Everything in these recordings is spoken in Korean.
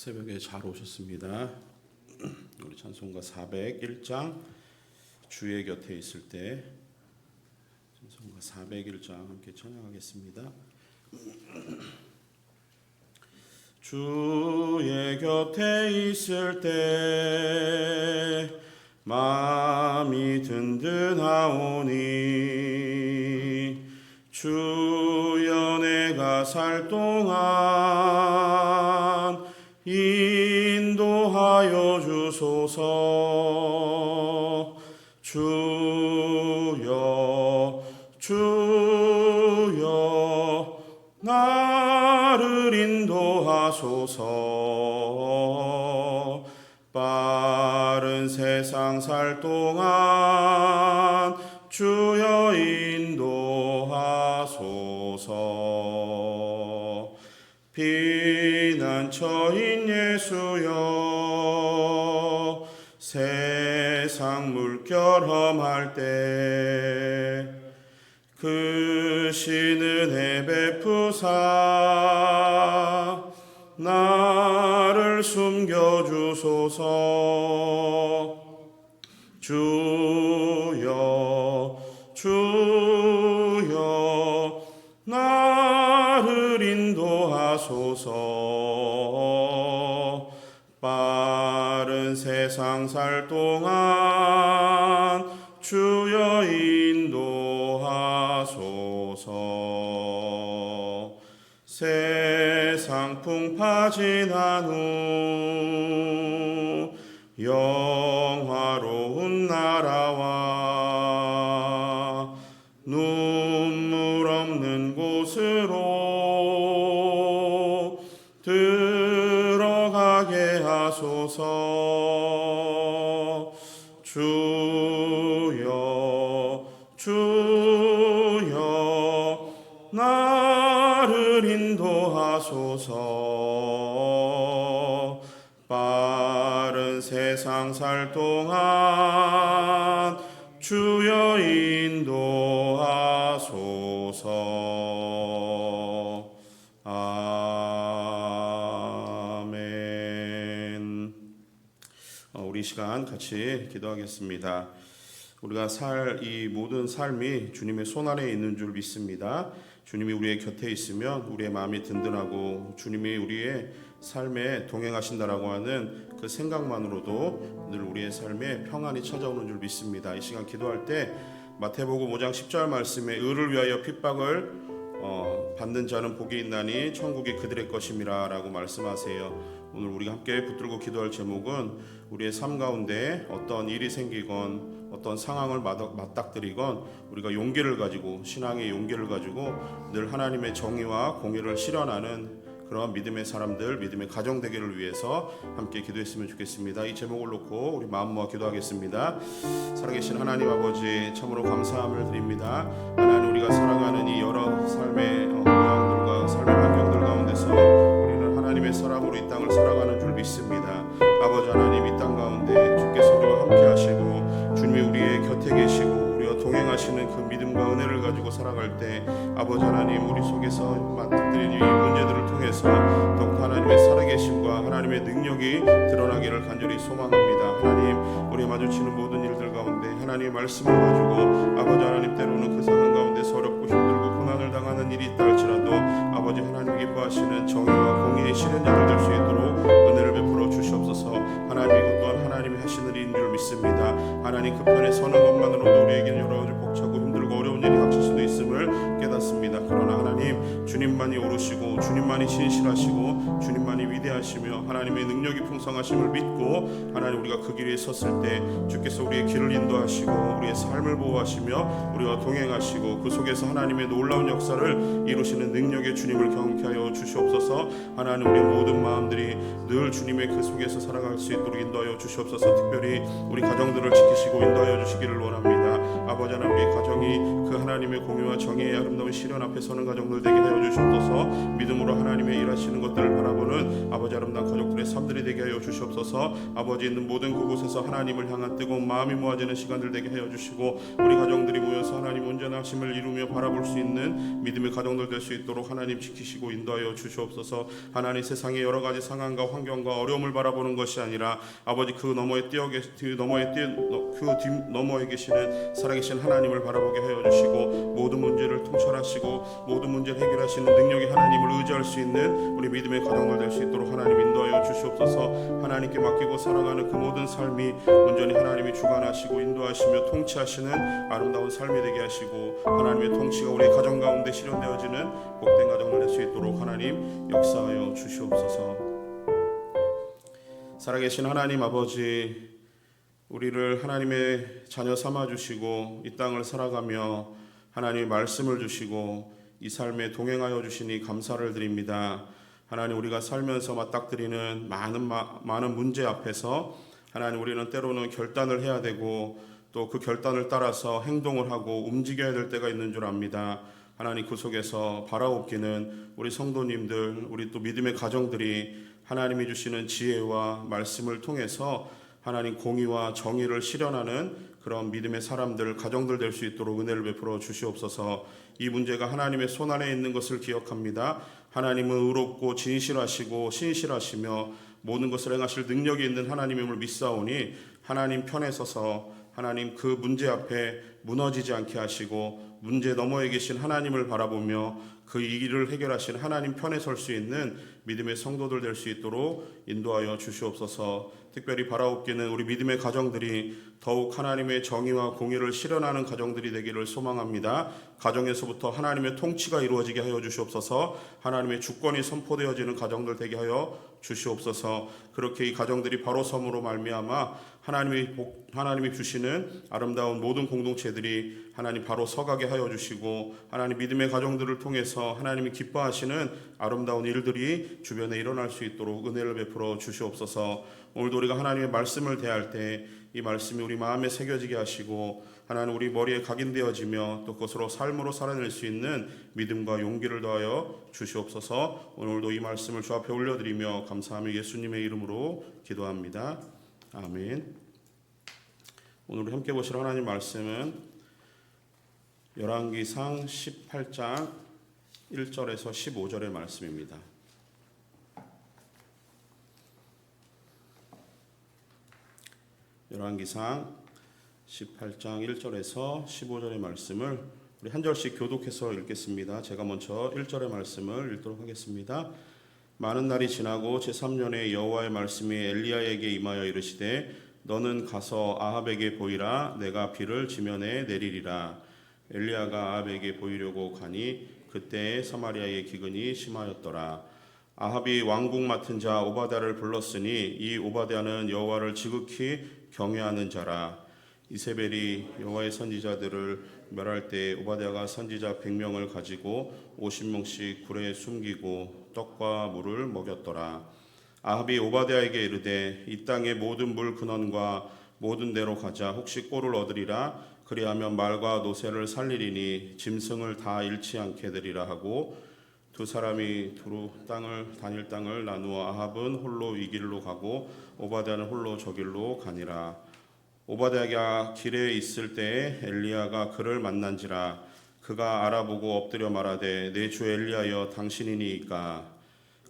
새벽에 잘 오셨습니다. 우리 찬송가 401장 주의 곁에 있을 때 찬송가 401장 함께 찬양하겠습니다. 주의 곁에 있을 때 마음이 든든하오니 주여 내가 살 동안 인도하여 주소서. 주여 나를 인도하소서. 빠른 세상 살 동안 주여 인도하소서. 피난처인 예수여 세상 물결험할 때 크신 은혜 베푸사 나를 숨겨주소서. 주여 나를 인도하소서. 빠른 세상 살 동안 주여 인도하소서. 세상 풍파 지난 후 영화로운 나라와 눈물 없는 곳으로 들어가게 하소서. 주여 나를 인도하소서. 빠른 세상 살 동안 주여 인도하소서. 아멘. 우리 시간 같이 기도하겠습니다. 우리가 살 이 모든 삶이 주님의 손 아래에 있는 줄 믿습니다. 주님이 우리의 곁에 있으면 우리의 마음이 든든하고 주님이 우리의 삶에 동행하신다라고 하는 그 생각만으로도 늘 우리의 삶에 평안이 찾아오는 줄 믿습니다. 이 시간 기도할 때 마태복음 5장 10절 말씀에 의를 위하여 핍박을 받는 자는 복이 있나니 천국이 그들의 것임이라 라고 말씀하세요. 오늘 우리가 함께 붙들고 기도할 제목은 우리의 삶 가운데 어떤 일이 생기건 어떤 상황을 맞닥뜨리건 우리가 용기를 가지고 신앙의 용기를 가지고 늘 하나님의 정의와 공의를 실현하는 그러한 믿음의 사람들, 믿음의 가정 되기를 위해서 함께 기도했으면 좋겠습니다. 이 제목을 놓고 우리 마음 모아 기도하겠습니다. 살아계신 하나님 아버지 참으로 감사함을 드립니다. 하나님 우리가 살아가는 이 여러 삶의 모양들과 삶의 환경들 가운데서 우리는 하나님의 사람으로 이 땅을 살아가는 줄 믿습니다. 아버지 하나님 이 땅 가운데 주께서 우리와 함께 하시고 주님이 우리의 곁에 계시고 우리와 동행하시는 그 믿음과 은혜를 가지고 살아갈 때 아버지 하나님 우리 속에서 맞닥뜨리는 이 문제들을 통해서 더욱 하나님의 살아계심과 하나님의 능력이 드러나기를 간절히 소망합니다. 하나님 우리 마주치는 모든 일들 가운데 하나님의 말씀을 가지고 아버지 하나님 때로는 그 상황 가운데서 어렵고 힘들고 고난을 당하는 일이 있다 할지라도 아버지 하나님 기뻐하시는 정의와 공의의 실현자들 될 수 있도록 은혜를 베풀어 주시옵소서. 하나님 이것 또한 하나님이 하시는 일인 줄 믿습니다. 하나님 그 편에 서는 것만으로도 우리에게는 여러 가지 벅차고 힘들고 어려운 일이 닥칠 수도 있음을 깨닫습니다. 그러나 하나님 주님만이 오르시고 주님만이 신실하시고 주님만이 위대하시며 하나님의 능력이 풍성하심을 믿고 하나님 우리가 그 길에 섰을 때 주께서 우리의 길을 인도하시고 우리의 삶을 보호하시며 우리와 동행하시고 그 속에서 하나님의 놀라운 역사를 이루시는 능력의 주님을 경험케 하여 주시옵소서. 하나님 우리의 모든 마음들이 늘 주님의 그 속에서 살아갈 수 있도록 인도하여 주시옵소서. 특별히 우리 가정들을 지키시고 인도하여 주시기를 원합니다. 아버지 하나님 우리 가정이 그 하나님의 공의와 정의의 아름다운 시련 앞에 서는 가정들 되게 하여 주시옵소서. 믿음으로 하나님의 일하시는 것들을 바라보는 아버지 아름다운 가족들의 삶들이 되게 하여 주시옵소서. 아버지 있는 모든 그곳에서 하나님을 향한 뜨거운 마음이 모아지는 시간들 되게 하여 주시고 우리 가정들이 모여서 하나님 온전하심을 이루며 바라볼 수 있는 믿음의 가정들 될 수 있도록 하나님 지키시고 인도하여 주시옵소서. 하나님 세상의 여러 가지 상황과 환경과 어려움을 바라보는 것이 아니라 아버지 그 너머에 너머에 계시는 살아계신 하나님을 바라보게 하여 주시고 모든 문제를 통찰하시고 모든 문제를 해결하시는 능력의 하나님을 의지할 수 있는 우리 믿음의 가정들 될 수 있도록 하나님 인도하여 주시옵소서. 하나님께 맡기고 살아가는 그 모든 삶이 온전히 하나님이 주관하시고 인도하시며 통치하시는 아름다운 삶이 되게 하시고 하나님의 통치가 우리 가정 가운데 실현되어지는 복된 가정을 될 수 있도록 하나님 역사하여 주시옵소서. 살아계신 하나님 아버지, 우리를 하나님의 자녀 삼아주시고 이 땅을 살아가며 하나님의 말씀을 주시고 이 삶에 동행하여 주시니 감사를 드립니다. 하나님 우리가 살면서 맞닥뜨리는 많은 문제 앞에서 하나님 우리는 때로는 결단을 해야 되고 또 그 결단을 따라서 행동을 하고 움직여야 될 때가 있는 줄 압니다. 하나님 그 속에서 바라옵기는 우리 성도님들, 우리 또 믿음의 가정들이 하나님이 주시는 지혜와 말씀을 통해서 하나님 공의와 정의를 실현하는 그런 믿음의 사람들, 가정들 될 수 있도록 은혜를 베풀어 주시옵소서. 이 문제가 하나님의 손안에 있는 것을 기억합니다. 하나님은 의롭고 진실하시고 신실하시며 모든 것을 행하실 능력이 있는 하나님임을 믿사오니 하나님 편에 서서 하나님 그 문제 앞에 무너지지 않게 하시고 문제 너머에 계신 하나님을 바라보며 그 일을 해결하신 하나님 편에 설 수 있는 믿음의 성도들 될 수 있도록 인도하여 주시옵소서. 특별히 바라옵기는 우리 믿음의 가정들이 더욱 하나님의 정의와 공의를 실현하는 가정들이 되기를 소망합니다. 가정에서부터 하나님의 통치가 이루어지게 하여 주시옵소서. 하나님의 주권이 선포되어지는 가정들 되게 하여 주시옵소서. 그렇게 이 가정들이 바로 섬으로 말미암아 하나님이 주시는 아름다운 모든 공동체들이 하나님 바로 서가게 하여 주시고 하나님 믿음의 가정들을 통해서 하나님이 기뻐하시는 아름다운 일들이 주변에 일어날 수 있도록 은혜를 베풀어 주시옵소서. 오늘도 우리가 하나님의 말씀을 대할 때 이 말씀이 우리 마음에 새겨지게 하시고 하나님 우리 머리에 각인되어지며 또 그것으로 삶으로 살아낼 수 있는 믿음과 용기를 더하여 주시옵소서. 오늘도 이 말씀을 주 앞에 올려드리며 감사하며 예수님의 이름으로 기도합니다. 아멘. 오늘 함께 보실 하나님 말씀은 열왕기상 18장 1절에서 15절의 말씀입니다. 열왕기상 18장 1절에서 15절의 말씀을 우리 한 절씩 교독해서 읽겠습니다. 제가 먼저 1절의 말씀을 읽도록 하겠습니다. 많은 날이 지나고 제3년에 여호와의 말씀이 엘리야에게 임하여 이르시되 너는 가서 아합에게 보이라. 내가 비를 지면에 내리리라. 엘리야가 아합에게 보이려고 가니 그때에 사마리아의 기근이 심하였더라. 아합이 왕국 맡은 자 오바댜를 불렀으니 이 오바댜는 여호와를 지극히 경외하는 자라. 이세벨이 여호와의 선지자들을 멸할 때 오바댜가 선지자 100명을 가지고 50명씩 굴에 숨기고 떡과 물을 먹였더라. 아합이 오바댜에게 이르되 이 땅의 모든 물 근원과 모든 데로 가자. 혹시 꼴을 얻으리라. 그리하면 말과 노새를 살리리니 짐승을 다 잃지 않게 되리라 하고 두 사람이 두루 다닐 땅을 나누어 아합은 홀로 이 길로 가고 오바댜는 홀로 저 길로 가니라. 오바댜가 길에 있을 때에 엘리야가 그를 만난지라. 그가 알아보고 엎드려 말하되 내 주 엘리야여 당신이니이까.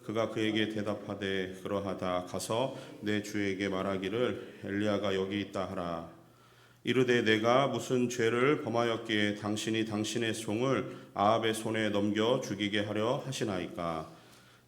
그가 그에게 대답하되 그러하다. 가서 내 주에게 말하기를 엘리야가 여기 있다 하라. 이르되 내가 무슨 죄를 범하였기에 당신이 당신의 종을 아합의 손에 넘겨 죽이게 하려 하시나이까.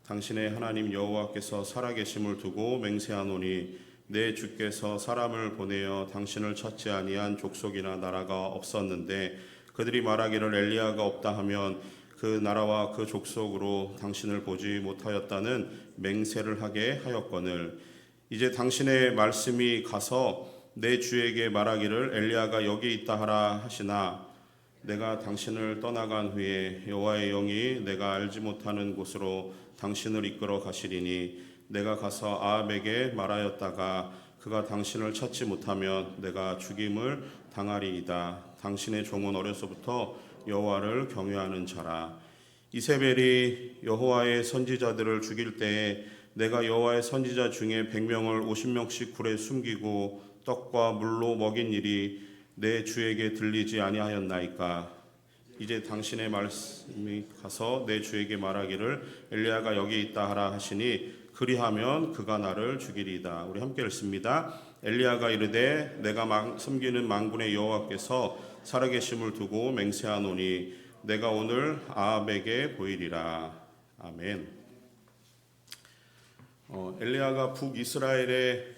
당신의 하나님 여호와께서 살아계심을 두고 맹세하노니 내 주께서 사람을 보내어 당신을 찾지 아니한 족속이나 나라가 없었는데 그들이 말하기를 엘리야가 없다 하면 그 나라와 그 족속으로 당신을 보지 못하였다는 맹세를 하게 하였거늘 이제 당신의 말씀이 가서 내 주에게 말하기를 엘리야가 여기 있다 하라 하시나 내가 당신을 떠나간 후에 여호와의 영이 내가 알지 못하는 곳으로 당신을 이끌어 가시리니 내가 가서 아합에게 말하였다가 그가 당신을 찾지 못하면 내가 죽임을 당하리이다. 당신의 종은 어려서부터 여호와를 경외하는 자라. 이세벨이 여호와의 선지자들을 죽일 때에 내가 여호와의 선지자 중에 100명을 50명씩 굴에 숨기고 떡과 물로 먹인 일이 내 주에게 들리지 아니하였나이까. 이제 당신의 말씀이 가서 내 주에게 말하기를 엘리야가 여기 있다 하라 하시니 그리하면 그가 나를 죽이리이다. 우리 함께 읽습니다. 엘리야가 이르되 내가 섬기는 만군의 여호와께서 살아계심을 두고 맹세하노니 내가 오늘 아합에게 보이리라. 아멘. 엘리야가 북이스라엘의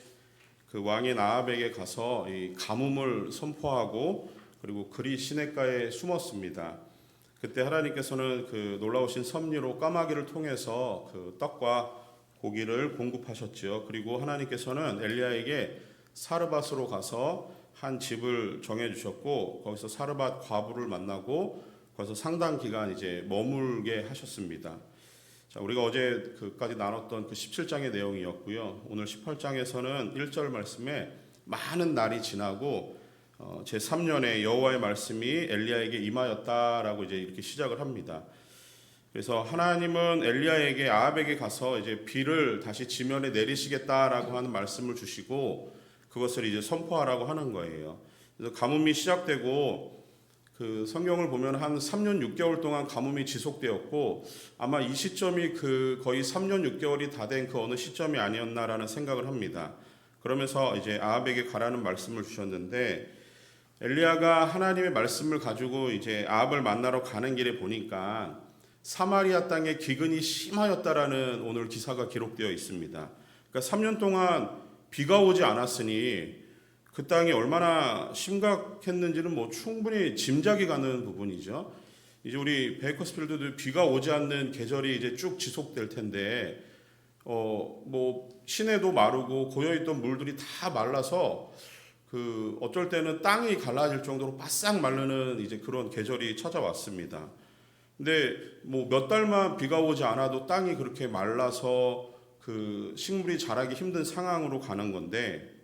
그 왕인 아합에게 가서 이 가뭄을 선포하고 그리고 그리 시냇가에 숨었습니다. 그때 하나님께서는 그 놀라우신 섭리로 까마귀를 통해서 그 떡과 고기를 공급하셨지요. 그리고 하나님께서는 엘리야에게 사르밧으로 가서 한 집을 정해 주셨고 거기서 사르밧 과부를 만나고 거기서 상당 기간 이제 머물게 하셨습니다. 자, 우리가 어제 그까지 나눴던 그 17장의 내용이었고요. 오늘 18장에서는 1절 말씀에 많은 날이 지나고 제3년에 여호와의 말씀이 엘리야에게 임하였다라고 이제 이렇게 시작을 합니다. 그래서 하나님은 엘리야에게 아합에게 가서 이제 비를 다시 지면에 내리시겠다라고 하는 말씀을 주시고 그것을 이제 선포하라고 하는 거예요. 그래서 가뭄이 시작되고 그 성경을 보면 한 3년 6개월 동안 가뭄이 지속되었고 아마 이 시점이 그 거의 3년 6개월이 다 된 그 어느 시점이 아니었나라는 생각을 합니다. 그러면서 이제 아합에게 가라는 말씀을 주셨는데 엘리야가 하나님의 말씀을 가지고 이제 아합을 만나러 가는 길에 보니까 사마리아 땅에 기근이 심하였다라는 오늘 기사가 기록되어 있습니다. 그러니까 3년 동안 비가 오지 않았으니 그 땅이 얼마나 심각했는지는 뭐 충분히 짐작이 가는 부분이죠. 이제 우리 베이커스필드도 비가 오지 않는 계절이 이제 쭉 지속될 텐데, 뭐 시내도 마르고 고여있던 물들이 다 말라서 그 어쩔 때는 땅이 갈라질 정도로 바싹 마르는 이제 그런 계절이 찾아왔습니다. 근데 뭐 몇 달만 비가 오지 않아도 땅이 그렇게 말라서 그 식물이 자라기 힘든 상황으로 가는 건데.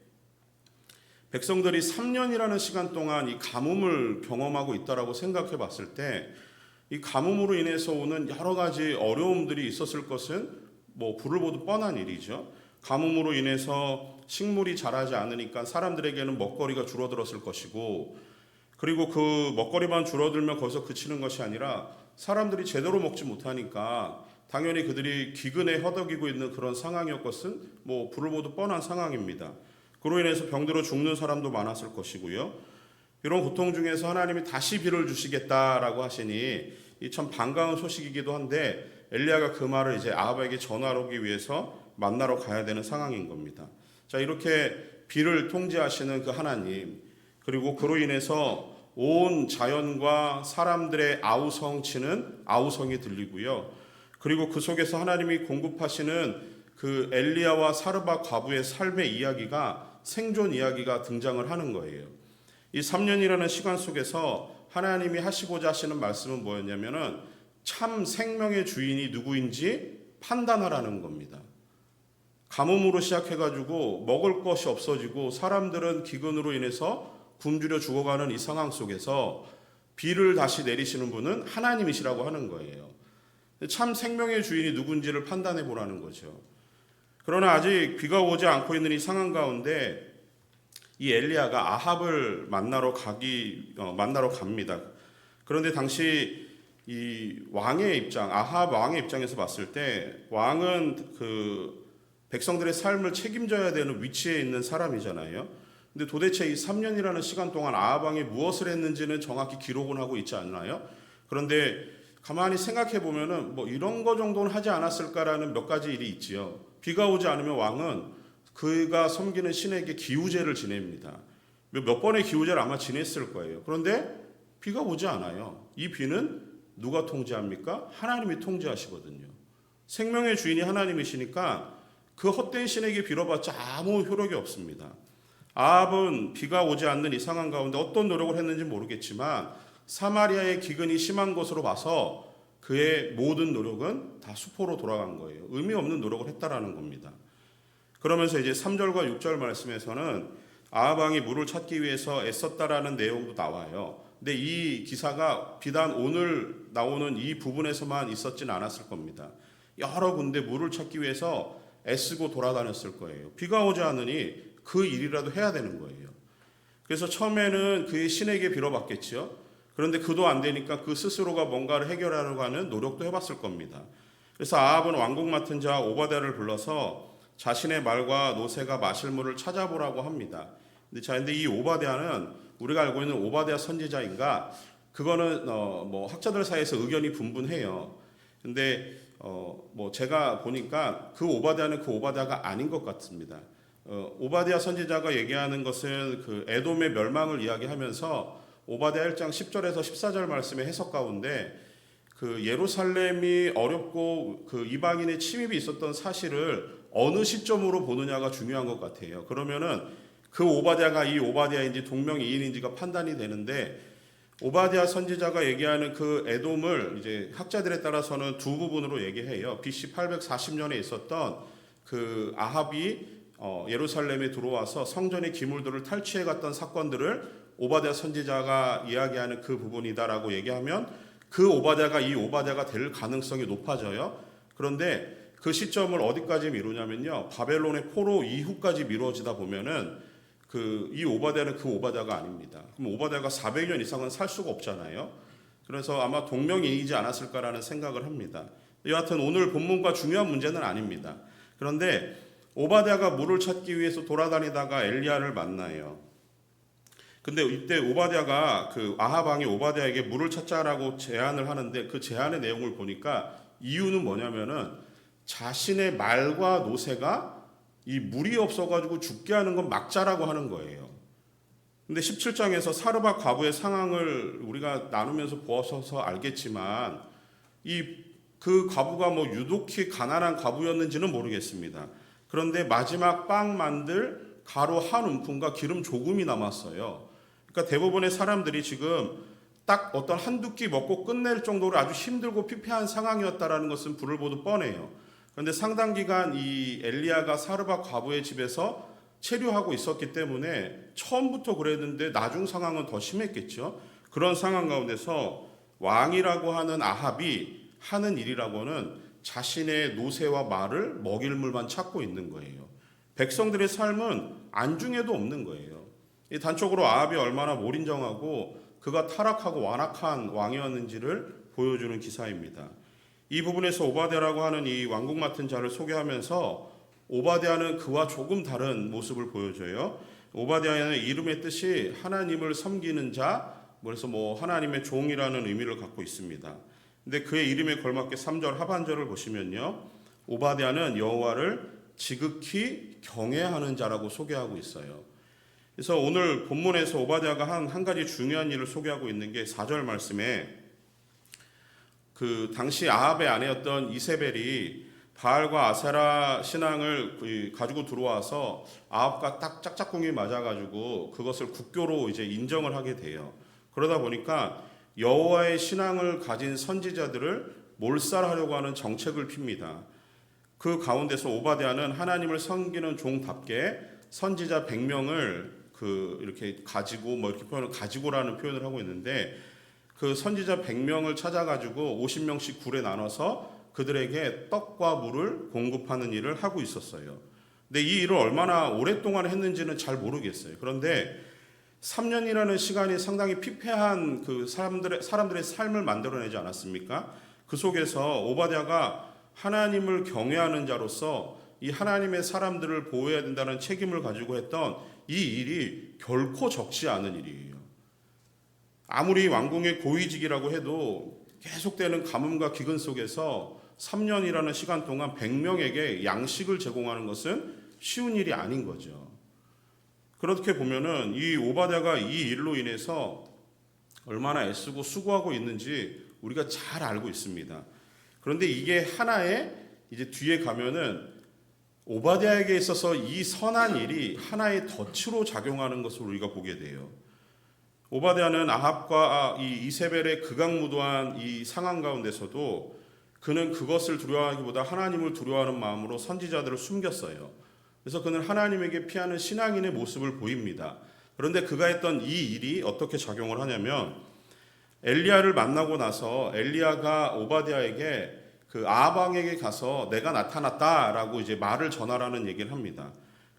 백성들이 3년이라는 시간 동안 이 가뭄을 경험하고 있다라고 생각해 봤을 때 이 가뭄으로 인해서 오는 여러 가지 어려움들이 있었을 것은 뭐 불을 보듯 뻔한 일이죠. 가뭄으로 인해서 식물이 자라지 않으니까 사람들에게는 먹거리가 줄어들었을 것이고 그리고 그 먹거리만 줄어들면 거기서 그치는 것이 아니라 사람들이 제대로 먹지 못하니까 당연히 그들이 기근에 허덕이고 있는 그런 상황이었것은 뭐 불을 보듯 뻔한 상황입니다. 그로 인해서 병들어 죽는 사람도 많았을 것이고요. 이런 고통 중에서 하나님이 다시 비를 주시겠다라고 하시니 이 참 반가운 소식이기도 한데 엘리야가 그 말을 이제 아합에게 전하기 위해서 만나러 가야 되는 상황인 겁니다. 자, 이렇게 비를 통제하시는 그 하나님 그리고 그로 인해서 온 자연과 사람들의 아우성치는 아우성이 들리고요. 그리고 그 속에서 하나님이 공급하시는 그 엘리야와 사르밧 과부의 삶의 이야기가 생존 이야기가 등장을 하는 거예요. 이 3년이라는 시간 속에서 하나님이 하시고자 하시는 말씀은 뭐였냐면은 참 생명의 주인이 누구인지 판단하라는 겁니다. 가뭄으로 시작해가지고 먹을 것이 없어지고 사람들은 기근으로 인해서 굶주려 죽어가는 이 상황 속에서 비를 다시 내리시는 분은 하나님이시라고 하는 거예요. 참 생명의 주인이 누군지를 판단해 보라는 거죠. 그러나 아직 비가 오지 않고 있는 이 상황 가운데 이 엘리야가 아합을 만나러 갑니다. 그런데 당시 이 왕의 입장, 아합 왕의 입장에서 봤을 때 왕은 그 백성들의 삶을 책임져야 되는 위치에 있는 사람이잖아요. 근데 도대체 이 3년이라는 시간 동안 아합 왕이 무엇을 했는지는 정확히 기록은 하고 있지 않나요? 그런데 가만히 생각해 보면은 뭐 이런 거 정도는 하지 않았을까라는 몇 가지 일이 있지요. 비가 오지 않으면 왕은 그가 섬기는 신에게 기우제를 지냅니다. 몇 번의 기우제를 아마 지냈을 거예요. 그런데 비가 오지 않아요. 이 비는 누가 통제합니까? 하나님이 통제하시거든요. 생명의 주인이 하나님이시니까 그 헛된 신에게 빌어봤자 아무 효력이 없습니다. 아합은 비가 오지 않는 이 상황 가운데 어떤 노력을 했는지 모르겠지만 사마리아의 기근이 심한 것으로 봐서 그의 모든 노력은 다 수포로 돌아간 거예요. 의미 없는 노력을 했다라는 겁니다. 그러면서 이제 3절과 6절 말씀에서는 아합 왕이 물을 찾기 위해서 애썼다라는 내용도 나와요. 근데 이 기사가 비단 오늘 나오는 이 부분에서만 있었진 않았을 겁니다. 여러 군데 물을 찾기 위해서 애쓰고 돌아다녔을 거예요. 비가 오지 않으니 그 일이라도 해야 되는 거예요. 그래서 처음에는 그의 신에게 빌어봤겠죠. 그런데 그도 안 되니까 그 스스로가 뭔가를 해결하려고 하는 노력도 해봤을 겁니다. 그래서 아합은 왕궁 맡은 자 오바댜를 불러서 자신의 말과 노새가 마실 물을 찾아보라고 합니다. 근데 이 오바댜는 우리가 알고 있는 오바댜 선지자인가? 그거는 뭐 학자들 사이에서 의견이 분분해요. 근데 뭐 제가 보니까 그 오바댜는 그 오바댜가 아닌 것 같습니다. 오바댜 선지자가 얘기하는 것은 그 에돔의 멸망을 이야기하면서 오바댜 1장 10절에서 14절 말씀의 해석 가운데 그 예루살렘이 어렵고 그 이방인의 침입이 있었던 사실을 어느 시점으로 보느냐가 중요한 것 같아요. 그러면은 그 오바댜가 이 오바댜인지 동명이인인지가 판단이 되는데, 오바댜 선지자가 얘기하는 그 에돔을 이제 학자들에 따라서는 두 부분으로 얘기해요. BC 840년에 있었던 그 아합이 예루살렘에 들어와서 성전의 기물들을 탈취해 갔던 사건들을 오바댜 선지자가 이야기하는 그 부분이다라고 얘기하면 그 오바댜가 이 오바댜가 될 가능성이 높아져요. 그런데 그 시점을 어디까지 미루냐면요, 바벨론의 포로 이후까지 미뤄지다 보면은 이 오바댜는 그 오바댜가 아닙니다. 그럼 오바댜가 400년 이상은 살 수가 없잖아요. 그래서 아마 동명이인이지 않았을까라는 생각을 합니다. 여하튼 오늘 본문과 중요한 문제는 아닙니다. 그런데 오바댜가 물을 찾기 위해서 돌아다니다가 엘리야를 만나요. 근데 이때 오바댜가 그 아합 왕이 오바댜에게 물을 찾자라고 제안을 하는데, 그 제안의 내용을 보니까 이유는 뭐냐면은 자신의 말과 노새가 이 물이 없어가지고 죽게 하는 건 막자라고 하는 거예요. 근데 17장에서 사르밧 과부의 상황을 우리가 나누면서 보셔서 알겠지만 그 과부가 뭐 유독히 가난한 과부였는지는 모르겠습니다. 그런데 마지막 빵 만들 가루 한 움큼과 기름 조금이 남았어요. 그러니까 대부분의 사람들이 지금 딱 어떤 한두 끼 먹고 끝낼 정도로 아주 힘들고 피폐한 상황이었다라는 것은 불을 보듯 뻔해요. 그런데 상당 기간 이 엘리야가 사르밧 과부의 집에서 체류하고 있었기 때문에 처음부터 그랬는데 나중 상황은 더 심했겠죠. 그런 상황 가운데서 왕이라고 하는 아합이 하는 일이라고는 자신의 노새와 말을 먹일 물만 찾고 있는 거예요. 백성들의 삶은 안중에도 없는 거예요. 단적으로 아합이 얼마나 몰인정하고 그가 타락하고 완악한 왕이었는지를 보여주는 기사입니다. 이 부분에서 오바댜라고 하는 이 왕궁 맡은 자를 소개하면서 오바댜는 그와 조금 다른 모습을 보여줘요. 오바댜는 이름의 뜻이 하나님을 섬기는 자, 그래서 뭐 하나님의 종이라는 의미를 갖고 있습니다. 근데 그의 이름에 걸맞게 3절 하반절을 보시면요, 오바댜는 여호와를 지극히 경외하는 자라고 소개하고 있어요. 그래서 오늘 본문에서 오바댜가 한 가지 중요한 일을 소개하고 있는 게 4절 말씀에 그 당시 아합의 아내였던 이세벨이 바알과 아세라 신앙을 가지고 들어와서 아합과 딱 짝짝꿍이 맞아가지고 그것을 국교로 이제 인정을 하게 돼요. 그러다 보니까 여호와의 신앙을 가진 선지자들을 몰살하려고 하는 정책을 핍니다. 그 가운데서 오바댜는 하나님을 섬기는 종답게 선지자 100명을 이렇게 가지고 이렇게 표현을 가지고라는 표현을 하고 있는데, 그 선지자 100명을 찾아가지고 50명씩 굴에 나눠서 그들에게 떡과 물을 공급하는 일을 하고 있었어요. 근데 이 일을 얼마나 오랫동안 했는지는 잘 모르겠어요. 그런데 3년이라는 시간이 상당히 피폐한 그 사람들의 삶을 만들어내지 않았습니까? 그 속에서 오바댜가 하나님을 경외하는 자로서 이 하나님의 사람들을 보호해야 된다는 책임을 가지고 했던 이 일이 결코 적지 않은 일이에요. 아무리 왕궁의 고위직이라고 해도 계속되는 가뭄과 기근 속에서 3년이라는 시간 동안 100명에게 양식을 제공하는 것은 쉬운 일이 아닌 거죠. 그렇게 보면은 이 오바댜가 이 일로 인해서 얼마나 애쓰고 수고하고 있는지 우리가 잘 알고 있습니다. 그런데 이게 하나의 이제 뒤에 가면은 오바댜에게 있어서 이 선한 일이 하나의 덫으로 작용하는 것을 우리가 보게 돼요. 오바댜는 아합과 이 이세벨의 극악무도한 이 상황 가운데서도 그는 그것을 두려워하기보다 하나님을 두려워하는 마음으로 선지자들을 숨겼어요. 그래서 그는 하나님에게 피하는 신앙인의 모습을 보입니다. 그런데 그가 했던 이 일이 어떻게 작용을 하냐면 엘리야를 만나고 나서 엘리야가 오바댜에게 그 아방에게 가서 내가 나타났다라고 이제 말을 전하라는 얘기를 합니다.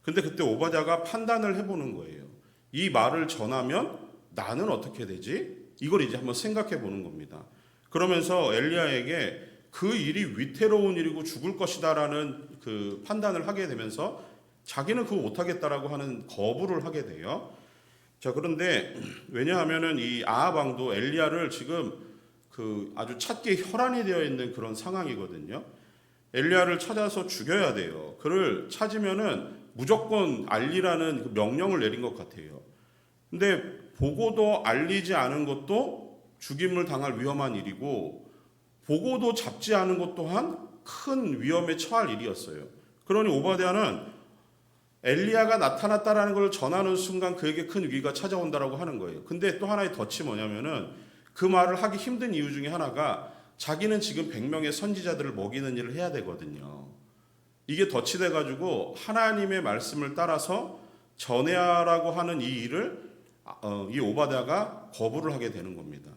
근데 그때 오바댜가 판단을 해보는 거예요. 이 말을 전하면 나는 어떻게 되지? 이걸 이제 한번 생각해 보는 겁니다. 그러면서 엘리야에게 그 일이 위태로운 일이고 죽을 것이다라는 그 판단을 하게 되면서 자기는 그거 못하겠다라고 하는 거부를 하게 돼요. 자, 그런데 왜냐하면은 이 아합 왕도 엘리야를 지금 그 아주 찾기에 혈안이 되어 있는 그런 상황이거든요. 엘리야를 찾아서 죽여야 돼요. 그를 찾으면은 무조건 알리라는 그 명령을 내린 것 같아요. 근데 보고도 알리지 않은 것도 죽임을 당할 위험한 일이고 보고도 잡지 않은 것 또한 큰 위험에 처할 일이었어요. 그러니 오바댜는 엘리야가 나타났다라는 걸 전하는 순간 그에게 큰 위기가 찾아온다라고 하는 거예요. 근데 또 하나의 덫이 뭐냐면은 그 말을 하기 힘든 이유 중에 하나가 자기는 지금 100명의 선지자들을 먹이는 일을 해야 되거든요. 이게 덫이 돼가지고 하나님의 말씀을 따라서 전해야라고 하는 이 일을 이 오바댜가 거부를 하게 되는 겁니다.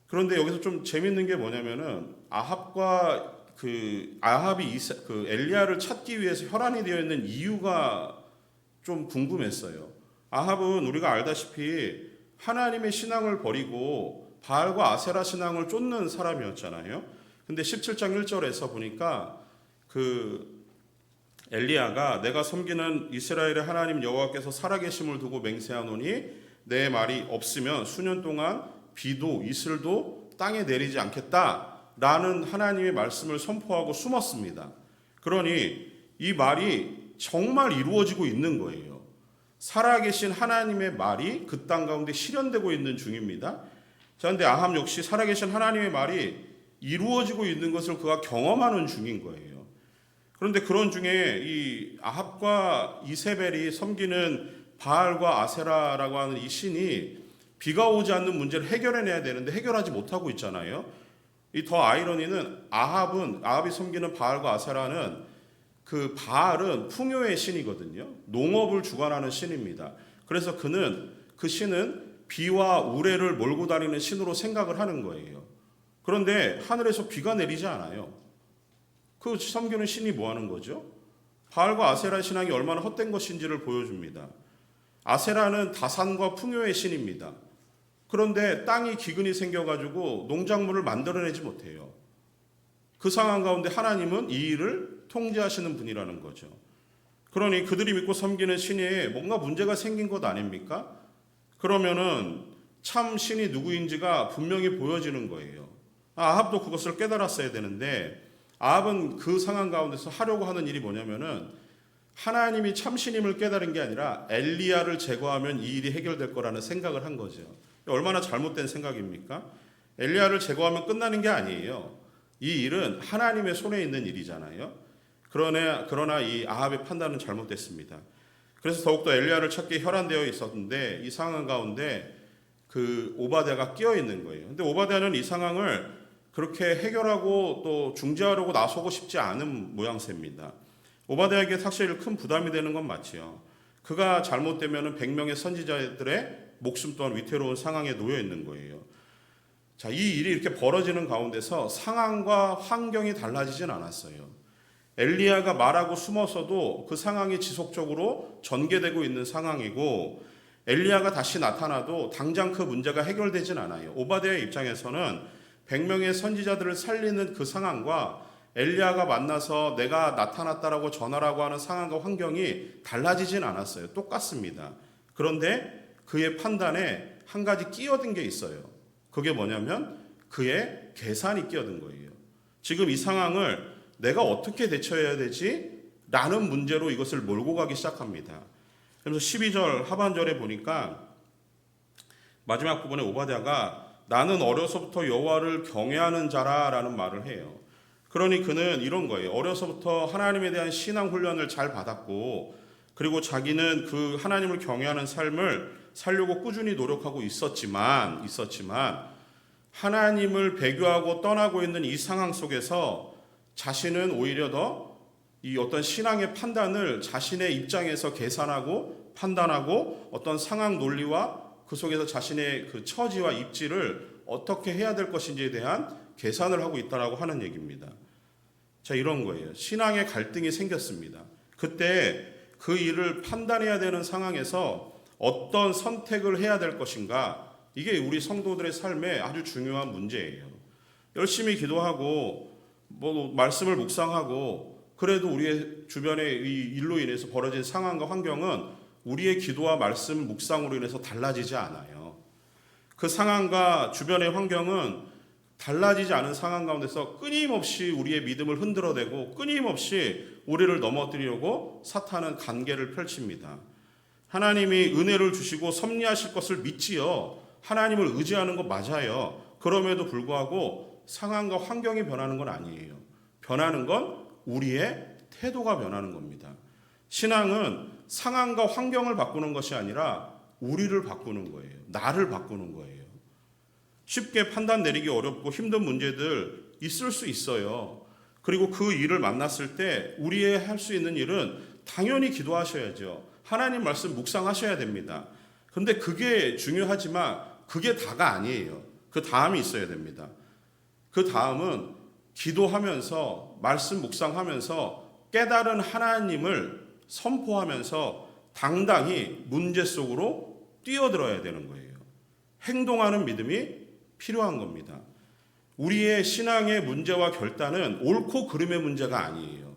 그런데 여기서 좀 재밌는 게 뭐냐면은 아합이 그 엘리야를 찾기 위해서 혈안이 되어 있는 이유가 좀 궁금했어요. 아합은 우리가 알다시피 하나님의 신앙을 버리고 바알과 아세라 신앙을 쫓는 사람이었잖아요. 근데 17장 1절에서 보니까 그 엘리야가 내가 섬기는 이스라엘의 하나님 여호와께서 살아계심을 두고 맹세하노니 내 말이 없으면 수년 동안 비도 이슬도 땅에 내리지 않겠다라는 하나님의 말씀을 선포하고 숨었습니다. 그러니 이 말이 정말 이루어지고 있는 거예요. 살아계신 하나님의 말이 그 땅 가운데 실현되고 있는 중입니다. 자, 근데 아합 역시 살아계신 하나님의 말이 이루어지고 있는 것을 그가 경험하는 중인 거예요. 그런데 그런 중에 이 아합과 이세벨이 섬기는 바알과 아세라라고 하는 이 신이 비가 오지 않는 문제를 해결해내야 되는데 해결하지 못하고 있잖아요. 이 더 아이러니는 아합이 섬기는 바알과 아세라는 그 바알은 풍요의 신이거든요. 농업을 주관하는 신입니다. 그래서 그 신은 비와 우레를 몰고 다니는 신으로 생각을 하는 거예요. 그런데 하늘에서 비가 내리지 않아요. 그 섬기는 신이 뭐 하는 거죠? 바알과 아세라 신앙이 얼마나 헛된 것인지를 보여줍니다. 아세라는 다산과 풍요의 신입니다. 그런데 땅이 기근이 생겨가지고 농작물을 만들어내지 못해요. 그 상황 가운데 하나님은 이 일을 통제하시는 분이라는 거죠. 그러니 그들이 믿고 섬기는 신에 뭔가 문제가 생긴 것 아닙니까? 그러면은 참 신이 누구인지가 분명히 보여지는 거예요. 아합도 그것을 깨달았어야 되는데 아합은 그 상황 가운데서 하려고 하는 일이 뭐냐면은 하나님이 참신임을 깨달은 게 아니라 엘리야를 제거하면 이 일이 해결될 거라는 생각을 한 거죠. 얼마나 잘못된 생각입니까? 엘리야를 제거하면 끝나는 게 아니에요. 이 일은 하나님의 손에 있는 일이잖아요. 그러나 이 아합의 판단은 잘못됐습니다. 그래서 더욱더 엘리야를 찾기에 혈안되어 있었는데 이 상황 가운데 그 오바댜가 끼어 있는 거예요. 근데 오바댜는 이 상황을 그렇게 해결하고 또 중재하려고 나서고 싶지 않은 모양새입니다. 오바댜에게 사실 큰 부담이 되는 건 맞지요. 그가 잘못되면 100명의 선지자들의 목숨 또한 위태로운 상황에 놓여 있는 거예요. 자, 이 일이 이렇게 벌어지는 가운데서 상황과 환경이 달라지진 않았어요. 엘리야가 말하고 숨어서도 그 상황이 지속적으로 전개되고 있는 상황이고 엘리야가 다시 나타나도 당장 그 문제가 해결되진 않아요. 오바댜의 입장에서는 100명의 선지자들을 살리는 그 상황과 엘리야가 만나서 내가 나타났다라고 전하라고 하는 상황과 환경이 달라지진 않았어요. 똑같습니다. 그런데 그의 판단에 한 가지 끼어든 게 있어요. 그게 뭐냐면 그의 계산이 끼어든 거예요. 지금 이 상황을 내가 어떻게 대처해야 되지? 라는 문제로 이것을 몰고 가기 시작합니다. 그래서 12절 하반절에 보니까 마지막 부분에 오바댜가 나는 어려서부터 여호와를 경외하는 자라라는 말을 해요. 그러니 그는 이런 거예요. 어려서부터 하나님에 대한 신앙 훈련을 잘 받았고 그리고 자기는 그 하나님을 경외하는 삶을 살려고 꾸준히 노력하고 있었지만 하나님을 배교하고 떠나고 있는 이 상황 속에서 자신은 오히려 더 이 어떤 신앙의 판단을 자신의 입장에서 계산하고 판단하고 어떤 상황 논리와 그 속에서 자신의 그 처지와 입지를 어떻게 해야 될 것인지에 대한 계산을 하고 있다라고 하는 얘기입니다. 자, 이런 거예요. 신앙의 갈등이 생겼습니다. 그때 그 일을 판단해야 되는 상황에서 어떤 선택을 해야 될 것인가, 이게 우리 성도들의 삶에 아주 중요한 문제예요. 열심히 기도하고 말씀을 묵상하고 그래도 우리의 주변의 이 일로 인해서 벌어진 상황과 환경은 우리의 기도와 말씀 묵상으로 인해서 달라지지 않아요. 그 상황과 주변의 환경은 달라지지 않은 상황 가운데서 끊임없이 우리의 믿음을 흔들어대고 끊임없이 우리를 넘어뜨리려고 사탄은 간계를 펼칩니다. 하나님이 은혜를 주시고 섭리하실 것을 믿지요. 하나님을 의지하는 거 맞아요. 그럼에도 불구하고 상황과 환경이 변하는 건 아니에요. 변하는 건 우리의 태도가 변하는 겁니다. 신앙은 상황과 환경을 바꾸는 것이 아니라 우리를 바꾸는 거예요. 나를 바꾸는 거예요. 쉽게 판단 내리기 어렵고 힘든 문제들 있을 수 있어요. 그리고 그 일을 만났을 때 우리의 할 수 있는 일은 당연히 기도하셔야죠. 하나님 말씀 묵상하셔야 됩니다. 근데 그게 중요하지만 그게 다가 아니에요. 그 다음이 있어야 됩니다. 그 다음은 기도하면서 말씀 묵상하면서 깨달은 하나님을 선포하면서 당당히 문제 속으로 뛰어들어야 되는 거예요. 행동하는 믿음이 필요한 겁니다. 우리의 신앙의 문제와 결단은 옳고 그름의 문제가 아니에요.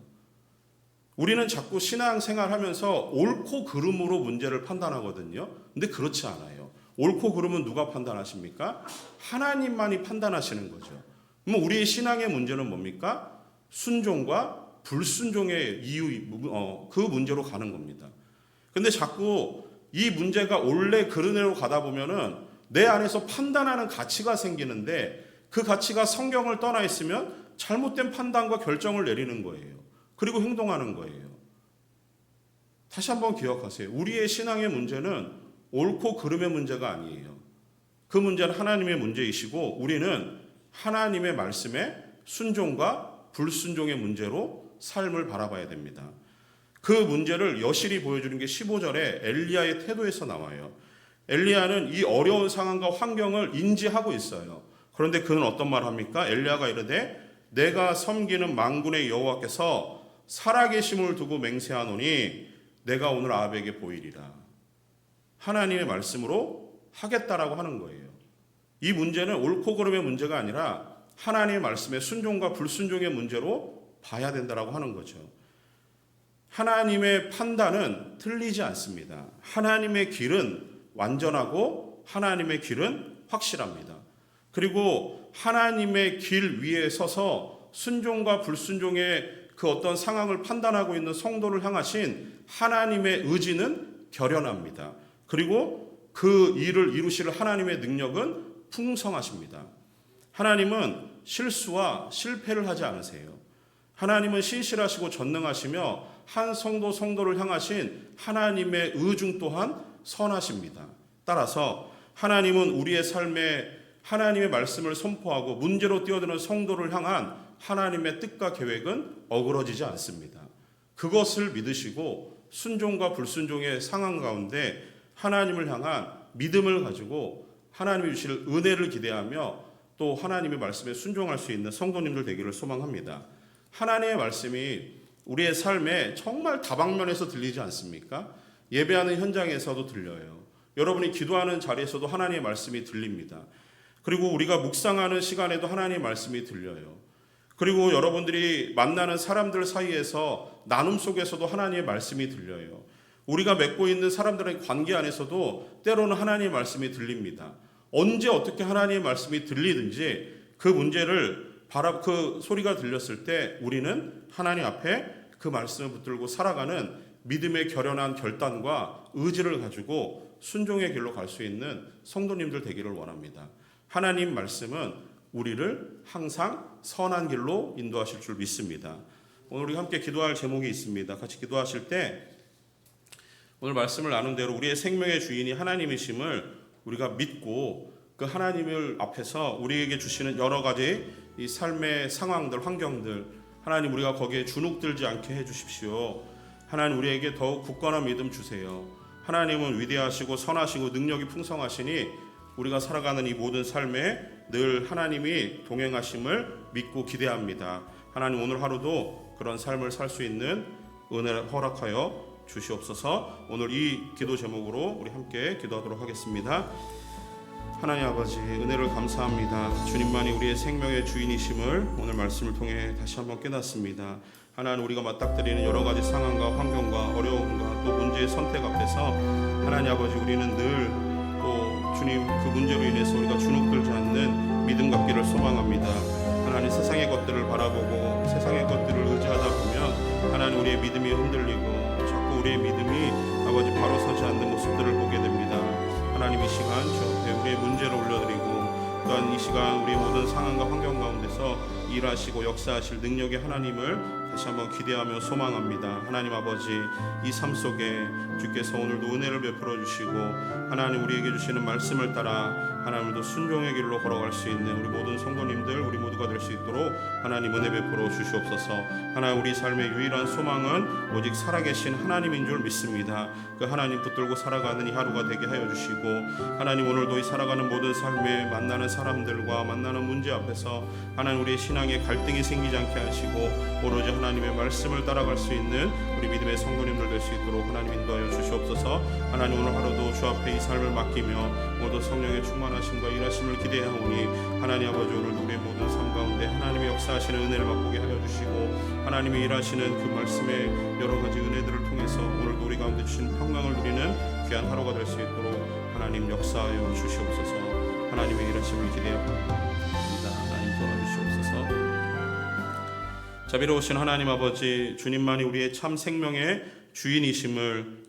우리는 자꾸 신앙생활하면서 옳고 그름으로 문제를 판단하거든요. 근데 그렇지 않아요. 옳고 그름은 누가 판단하십니까? 하나님만이 판단하시는 거죠. 그럼 우리의 신앙의 문제는 뭡니까? 순종과 불순종의 이유, 그 문제로 가는 겁니다. 근데 자꾸 이 문제가 원래 그르네로 가다 보면은 내 안에서 판단하는 가치가 생기는데 그 가치가 성경을 떠나 있으면 잘못된 판단과 결정을 내리는 거예요. 그리고 행동하는 거예요. 다시 한번 기억하세요. 우리의 신앙의 문제는 옳고 그름의 문제가 아니에요. 그 문제는 하나님의 문제이시고 우리는 하나님의 말씀에 순종과 불순종의 문제로 삶을 바라봐야 됩니다. 그 문제를 여실히 보여주는 게 15절에 엘리야의 태도에서 나와요. 엘리야는 이 어려운 상황과 환경을 인지하고 있어요. 그런데 그는 어떤 말을 합니까? 엘리야가 이르되 내가 섬기는 만군의 여호와께서 살아계심을 두고 맹세하노니 내가 오늘 아합에게 보이리라. 하나님의 말씀으로 하겠다라고 하는 거예요. 이 문제는 옳고 그름의 문제가 아니라 하나님의 말씀의 순종과 불순종의 문제로 봐야 된다라고 하는 거죠. 하나님의 판단은 틀리지 않습니다. 하나님의 길은 완전하고 하나님의 길은 확실합니다. 그리고 하나님의 길 위에 서서 순종과 불순종의 그 어떤 상황을 판단하고 있는 성도를 향하신 하나님의 의지는 결연합니다. 그리고 그 일을 이루실 하나님의 능력은 풍성하십니다. 하나님은 실수와 실패를 하지 않으세요. 하나님은 신실하시고 전능하시며 한 성도를 향하신 하나님의 의중 또한 선하십니다. 따라서 하나님은 우리의 삶에 하나님의 말씀을 선포하고 문제로 뛰어드는 성도를 향한 하나님의 뜻과 계획은 어그러지지 않습니다. 그것을 믿으시고 순종과 불순종의 상황 가운데 하나님을 향한 믿음을 가지고 하나님이 주실 은혜를 기대하며 또 하나님의 말씀에 순종할 수 있는 성도님들 되기를 소망합니다. 하나님의 말씀이 우리의 삶에 정말 다방면에서 들리지 않습니까? 예배하는 현장에서도 들려요. 여러분이 기도하는 자리에서도 하나님의 말씀이 들립니다. 그리고 우리가 묵상하는 시간에도 하나님의 말씀이 들려요. 그리고 여러분들이 만나는 사람들 사이에서 나눔 속에서도 하나님의 말씀이 들려요. 우리가 맺고 있는 사람들의 관계 안에서도 때로는 하나님의 말씀이 들립니다. 언제 어떻게 하나님의 말씀이 들리든지 그 문제를 그 소리가 들렸을 때 우리는 하나님 앞에 그 말씀을 붙들고 살아가는 믿음의 결연한 결단과 의지를 가지고 순종의 길로 갈 수 있는 성도님들 되기를 원합니다. 하나님 말씀은 우리를 항상 선한 길로 인도하실 줄 믿습니다. 오늘 우리 함께 기도할 제목이 있습니다. 같이 기도하실 때 오늘 말씀을 나눈 대로 우리의 생명의 주인이 하나님이심을 우리가 믿고 그 하나님을 앞에서 우리에게 주시는 여러 가지 이 삶의 상황들, 환경들, 하나님 우리가 거기에 주눅들지 않게 해주십시오. 하나님 우리에게 더욱 굳건한 믿음 주세요. 하나님은 위대하시고 선하시고 능력이 풍성하시니 우리가 살아가는 이 모든 삶에 늘 하나님이 동행하심을 믿고 기대합니다. 하나님 오늘 하루도 그런 삶을 살 수 있는 은혜를 허락하여 주시옵소서. 오늘 이 기도 제목으로 우리 함께 기도하도록 하겠습니다. 하나님 아버지, 은혜를 감사합니다. 주님만이 우리의 생명의 주인이심을 오늘 말씀을 통해 다시 한번 깨닫습니다. 하나님, 우리가 맞닥뜨리는 여러 가지 상황과 환경과 어려움과 또 문제의 선택 앞에서 하나님 아버지, 우리는 늘 또 주님 그 문제로 인해서 우리가 주눅들지 않는 믿음 갖기를 소망합니다. 하나님, 세상의 것들을 바라보고 세상의 것들을 의지하다 보면 하나님 우리의 믿음이 흔들리고 자꾸 우리의 믿음이 아버지 바로 서지 않는 모습들을 보게 됩니다. 하나님, 이 시간 주 앞에 우리의 문제를 올려드리고 또한 이 시간 우리의 모든 상황과 환경 가운데서 일하시고 역사하실 능력의 하나님을 다시 한번 기대하며 소망합니다. 하나님 아버지, 이 삶 속에 주께서 오늘도 은혜를 베풀어 주시고 하나님 우리에게 주시는 말씀을 따라 하나님도 순종의 길로 걸어갈 수 있는 우리 모든 성도님들, 우리 모두가 될 수 있도록 하나님 은혜 베풀어 주시옵소서. 하나님, 우리 삶의 유일한 소망은 오직 살아계신 하나님인 줄 믿습니다. 그 하나님 붙들고 살아가는 이 하루가 되게 하여 주시고 하나님, 오늘도 이 살아가는 모든 삶에 만나는 사람들과 만나는 문제 앞에서 하나님 우리의 신앙에 갈등이 생기지 않게 하시고 오로지 하나님의 말씀을 따라갈 수 있는 우리 믿음의 성도님들 될 수 있도록 하나님 인도하여 주시옵소서. 하나님, 오늘 하루도 주 앞에 이 삶을 맡기며 모두 성령의 충만하심과 일하심을 기대하오니 하나님 아버지, 오늘도 우리의 모든 삶 가운데 하나님의 역사하시는 은혜를 맛보게 하여 주시고 하나님이 일하시는 그 말씀의 여러 가지 은혜들을 통해서 오늘도 우리 가운데 주신 평강을 누리는 귀한 하루가 될 수 있도록 하나님 역사하여 주시옵소서. 하나님의 일하심을 기대합니다. 하나님 도와주시옵소서. 자비로우신 하나님 아버지, 주님만이 우리의 참 생명의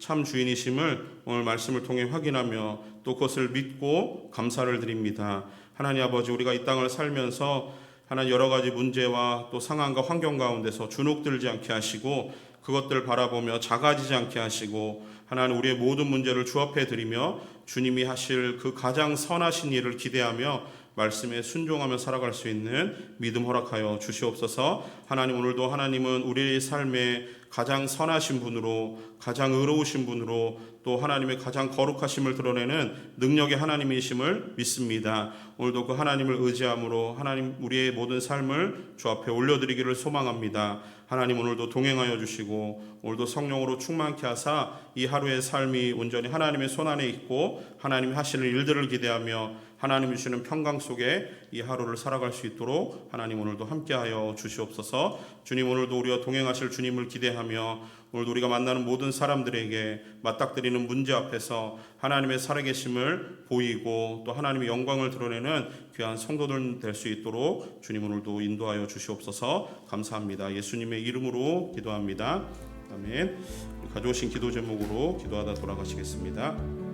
참 주인이심을 오늘 말씀을 통해 확인하며 또 그것을 믿고 감사를 드립니다. 하나님 아버지, 우리가 이 땅을 살면서 하나님 여러 가지 문제와 또 상황과 환경 가운데서 주눅들지 않게 하시고 그것들을 바라보며 작아지지 않게 하시고 하나님 우리의 모든 문제를 주 앞에 드리며 주님이 하실 그 가장 선하신 일을 기대하며 말씀에 순종하며 살아갈 수 있는 믿음 허락하여 주시옵소서. 하나님, 오늘도 하나님은 우리의 삶에 가장 선하신 분으로, 가장 의로우신 분으로, 또 하나님의 가장 거룩하심을 드러내는 능력의 하나님이심을 믿습니다. 오늘도 그 하나님을 의지함으로 하나님 우리의 모든 삶을 주 앞에 올려드리기를 소망합니다. 하나님, 오늘도 동행하여 주시고 오늘도 성령으로 충만케 하사 이 하루의 삶이 온전히 하나님의 손안에 있고 하나님이 하시는 일들을 기대하며 하나님 주시는 평강 속에 이 하루를 살아갈 수 있도록 하나님 오늘도 함께하여 주시옵소서. 주님, 오늘도 우리와 동행하실 주님을 기대하며 오늘도 우리가 만나는 모든 사람들에게 맞닥뜨리는 문제 앞에서 하나님의 살아계심을 보이고 또 하나님의 영광을 드러내는 귀한 성도들 될 수 있도록 주님 오늘도 인도하여 주시옵소서. 감사합니다. 예수님의 이름으로 기도합니다. 아멘. 가져오신 기도 제목으로 기도하다 돌아가시겠습니다.